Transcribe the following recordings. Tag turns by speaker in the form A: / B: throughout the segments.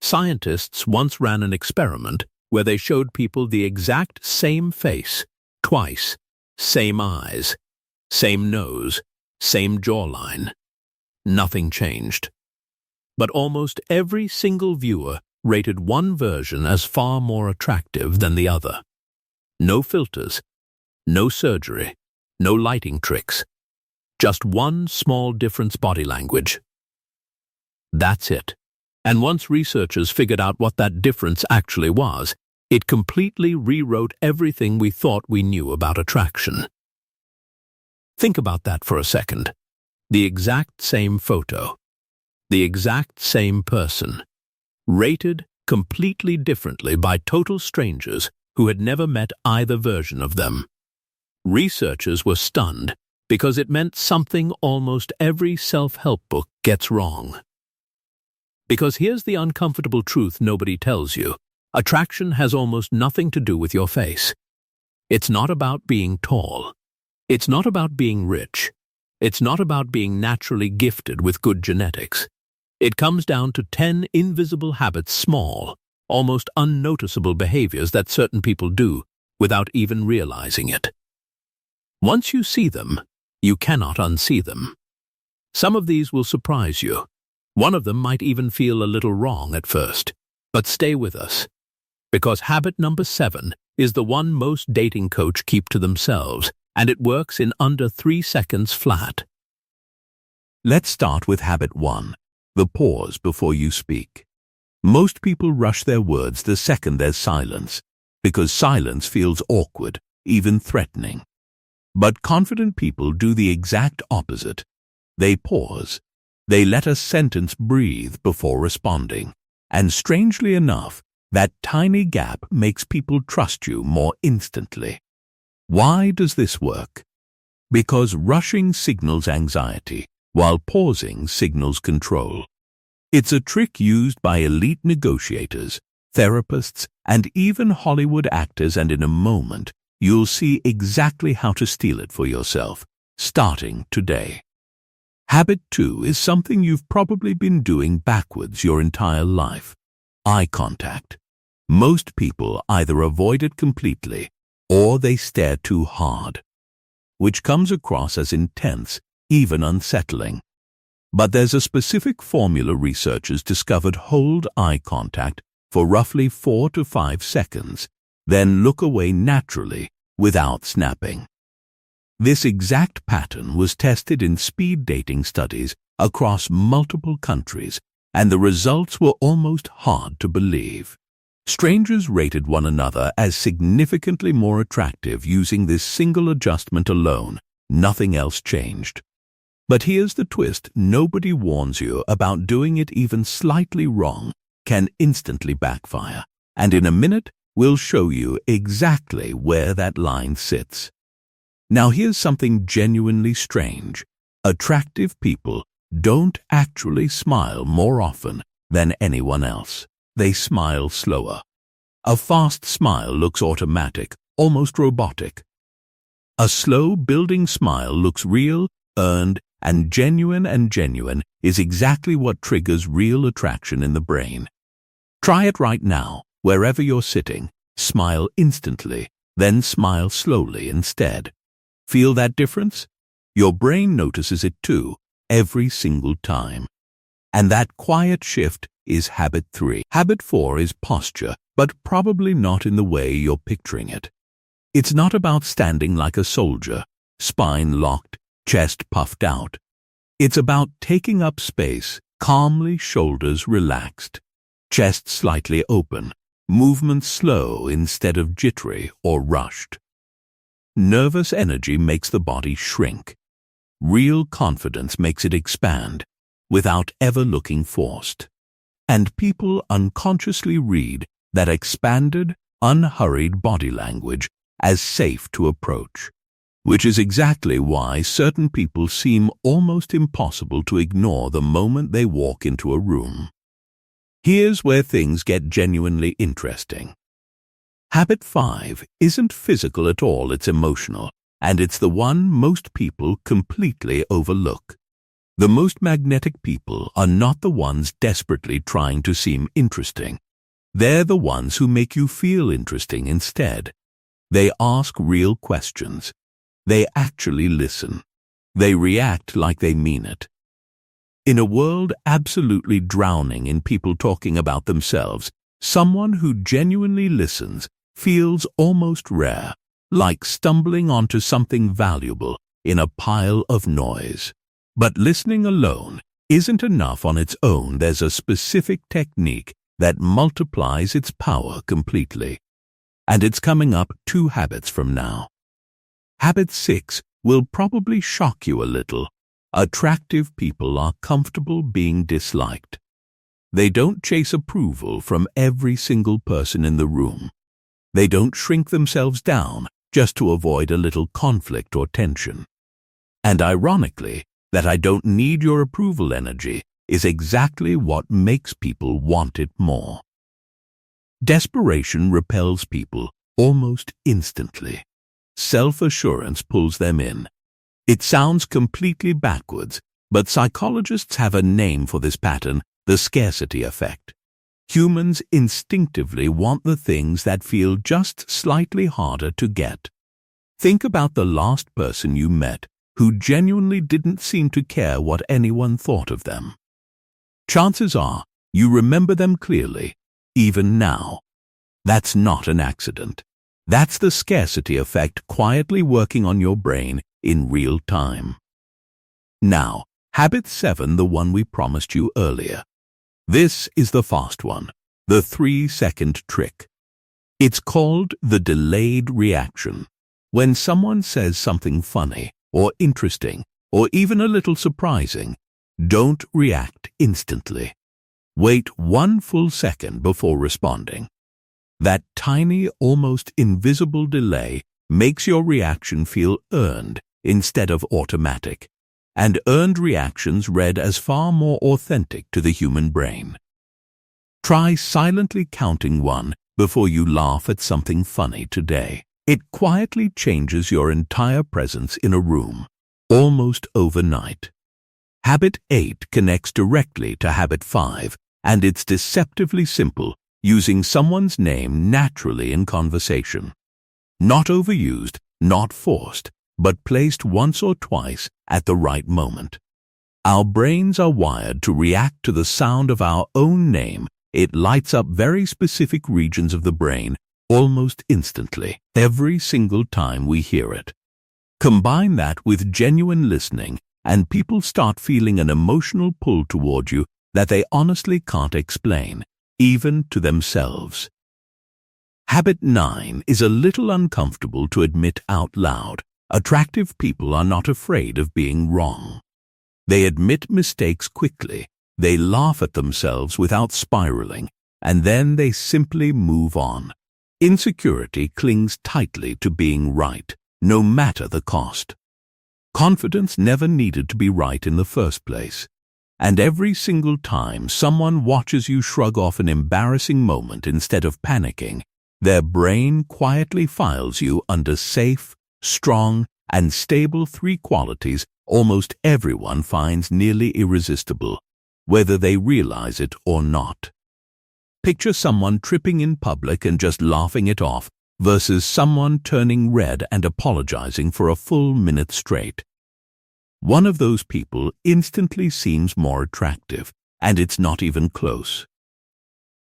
A: Scientists once ran an experiment where they showed people the exact same face, twice, same eyes, same nose, same jawline. Nothing changed. But almost every single viewer rated one version as far more attractive than the other. No filters, no surgery, no lighting tricks. Just one small difference: body language. That's it. And once researchers figured out what that difference actually was, it completely rewrote everything we thought we knew about attraction. Think about that for a second. The exact same photo, the exact same person, rated completely differently by total strangers who had never met either version of them. Researchers were stunned because it meant something almost every self-help book gets wrong. Because here's the uncomfortable truth nobody tells you. Attraction has almost nothing to do with your face. It's not about being tall. It's not about being rich. It's not about being naturally gifted with good genetics. It comes down to 10 invisible habits, small, almost unnoticeable behaviors that certain people do without even realizing it. Once you see them, you cannot unsee them. Some of these will surprise you. One of them might even feel a little wrong at first, but stay with us, because habit number 7 is the one most dating coaches keep to themselves, and it works in under 3 seconds flat.
B: Let's start with habit 1, the pause before you speak. Most people rush their words the second there's silence, because silence feels awkward, even threatening. But confident people do the exact opposite. They pause. They let a sentence breathe before responding. And strangely enough, that tiny gap makes people trust you more instantly. Why does this work? Because rushing signals anxiety, while pausing signals control. It's a trick used by elite negotiators, therapists, and even Hollywood actors, and in a moment, you'll see exactly how to steal it for yourself, starting today. Habit 2 is something you've probably been doing backwards your entire life. Eye contact. Most people either avoid it completely or they stare too hard, which comes across as intense, even unsettling. But there's a specific formula researchers discovered: hold eye contact for roughly 4 to 5 seconds, then look away naturally without snapping. This exact pattern was tested in speed dating studies across multiple countries, and the results were almost hard to believe. Strangers rated one another as significantly more attractive using this single adjustment alone. Nothing else changed. But here's the twist: nobody warns you about doing it even slightly wrong can instantly backfire. And in a minute, we'll show you exactly where that line sits. Now here's something genuinely strange. Attractive people don't actually smile more often than anyone else. They smile slower. A fast smile looks automatic, almost robotic. A slow building smile looks real, earned, and genuine is exactly what triggers real attraction in the brain. Try it right now, wherever you're sitting. Smile instantly, then smile slowly instead. Feel that difference? Your brain notices it too, every single time. And that quiet shift is habit 3. Habit 4 is posture, but probably not in the way you're picturing it. It's not about standing like a soldier, spine locked, chest puffed out. It's about taking up space, calmly, shoulders relaxed, chest slightly open, movements slow instead of jittery or rushed. Nervous energy makes the body shrink. Real confidence makes it expand, without ever looking forced. And people unconsciously read that expanded, unhurried body language as safe to approach, which is exactly why certain people seem almost impossible to ignore the moment they walk into a room. Here's where things get genuinely interesting. Habit 5 isn't physical at all, it's emotional, and it's the one most people completely overlook. The most magnetic people are not the ones desperately trying to seem interesting. They're the ones who make you feel interesting instead. They ask real questions. They actually listen. They react like they mean it. In a world absolutely drowning in people talking about themselves, someone who genuinely listens feels almost rare, like stumbling onto something valuable in a pile of noise. But listening alone isn't enough on its own. There's a specific technique that multiplies its power completely. And it's coming up 2 habits from now. Habit 6 will probably shock you a little. Attractive people are comfortable being disliked. They don't chase approval from every single person in the room. They don't shrink themselves down just to avoid a little conflict or tension. And ironically, that I don't need your approval energy is exactly what makes people want it more. Desperation repels people almost instantly. Self-assurance pulls them in. It sounds completely backwards, but psychologists have a name for this pattern: the scarcity effect. Humans instinctively want the things that feel just slightly harder to get. Think about the last person you met who genuinely didn't seem to care what anyone thought of them. Chances are you remember them clearly, even now. That's not an accident. That's the scarcity effect quietly working on your brain in real time. Now, habit 7, the one we promised you earlier. This is the fast one, the 3-second trick. It's called the delayed reaction. When someone says something funny or interesting or even a little surprising, don't react instantly. Wait 1 full second before responding. That tiny, almost invisible delay makes your reaction feel earned instead of automatic, and earned reactions read as far more authentic to the human brain. Try silently counting 1 before you laugh at something funny today. It quietly changes your entire presence in a room, almost overnight. Habit 8 connects directly to habit 5, and it's deceptively simple, using someone's name naturally in conversation. Not overused, not forced, but placed once or twice at the right moment. Our brains are wired to react to the sound of our own name. It lights up very specific regions of the brain almost instantly, every single time we hear it. Combine that with genuine listening, and people start feeling an emotional pull toward you that they honestly can't explain, even to themselves. Habit 9 is a little uncomfortable to admit out loud. Attractive people are not afraid of being wrong. They admit mistakes quickly, they laugh at themselves without spiraling, and then they simply move on. Insecurity clings tightly to being right, no matter the cost. Confidence never needed to be right in the first place. And every single time someone watches you shrug off an embarrassing moment instead of panicking, their brain quietly files you under safe, strong, and stable 3 qualities almost everyone finds nearly irresistible, whether they realize it or not. Picture someone tripping in public and just laughing it off versus someone turning red and apologizing for a full minute straight. One of those people instantly seems more attractive, and it's not even close.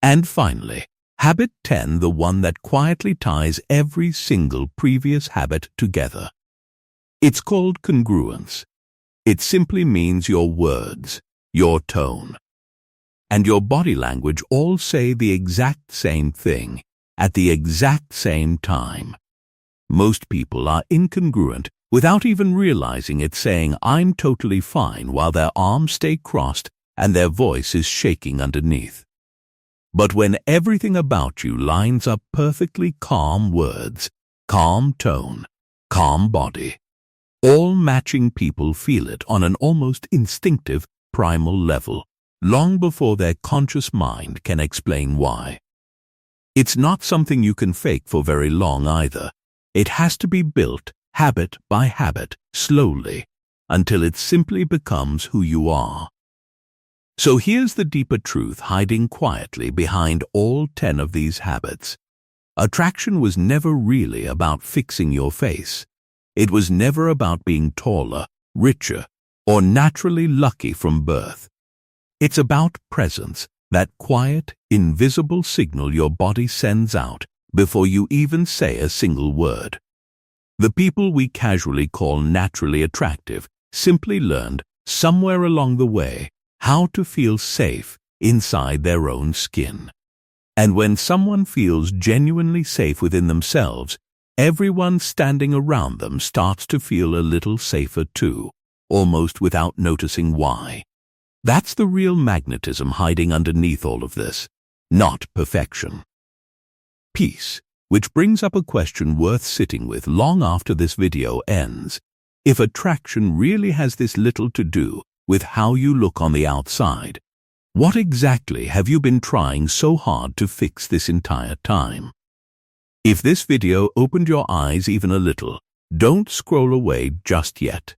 B: And finally, habit 10, the one that quietly ties every single previous habit together. It's called congruence. It simply means your words, your tone, and your body language all say the exact same thing at the exact same time. Most people are incongruent without even realizing it, saying "I'm totally fine" while their arms stay crossed and their voice is shaking underneath. But when everything about you lines up perfectly, calm words, calm tone, calm body, all matching, people feel it on an almost instinctive, primal level, long before their conscious mind can explain why. It's not something you can fake for very long either. It has to be built habit by habit, slowly, until it simply becomes who you are. So here's the deeper truth hiding quietly behind all 10 of these habits. Attraction was never really about fixing your face. It was never about being taller, richer, or naturally lucky from birth. It's about presence, that quiet, invisible signal your body sends out before you even say a single word. The people we casually call naturally attractive simply learned, somewhere along the way, how to feel safe inside their own skin. And when someone feels genuinely safe within themselves, everyone standing around them starts to feel a little safer too, almost without noticing why. That's the real magnetism hiding underneath all of this, not perfection. Peace, which brings up a question worth sitting with long after this video ends. If attraction really has this little to do with how you look on the outside, what exactly have you been trying so hard to fix this entire time? If this video opened your eyes even a little, don't scroll away just yet.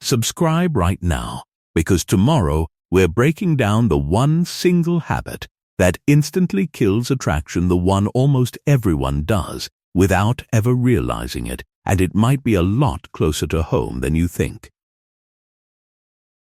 B: Subscribe right now, because tomorrow we're breaking down the one single habit that instantly kills attraction, the one almost everyone does without ever realizing it, and it might be a lot closer to home than you think.